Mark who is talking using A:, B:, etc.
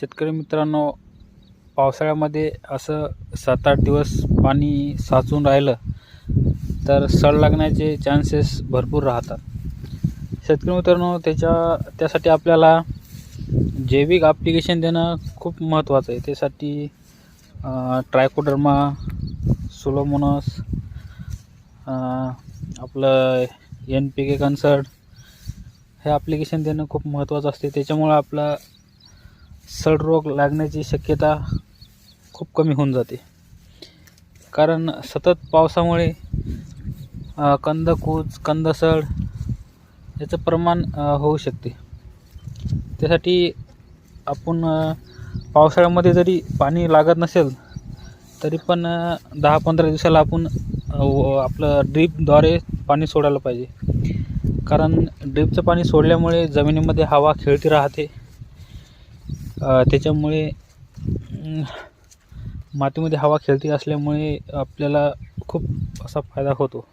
A: शेतकरी मित्रांनो, पावसाळ्यामध्ये असं 7-8 दिवस पाणी साचून राहिलं तर सड लागण्याचे चान्सेस भरपूर राहतात. शेतकरी मित्रांनो, त्यासाठी आपल्याला जैविक ॲप्लिकेशन देणं खूप महत्त्वाचं आहे. त्यासाठी ट्रायकोडर्मा, सुडोमोनास, आपलं NPK कन्सर्ट हे ॲप्लिकेशन देणं खूप महत्त्वाचं असते. त्याच्यामुळं आपला सड रोग लागण्याची शक्यता खूप कमी होऊन जाते. कारण सतत पावसामुळे कंदकूज, कंदसड याचं प्रमाण होऊ शकते. त्यासाठी आपण पावसाळ्यामध्ये जरी पाणी लागत नसेल तरी पण 10-15 दिवसाला आपण आपलं ड्रीपद्वारे पाणी सोडायला पाहिजे. कारण ड्रीपचं पाणी सोडल्यामुळे जमिनीमध्ये हवा खेळती राहते. त्याच्यामुळे मातीमध्ये हवा खेळती असल्यामुळे आपल्याला खूप असा फायदा होतो.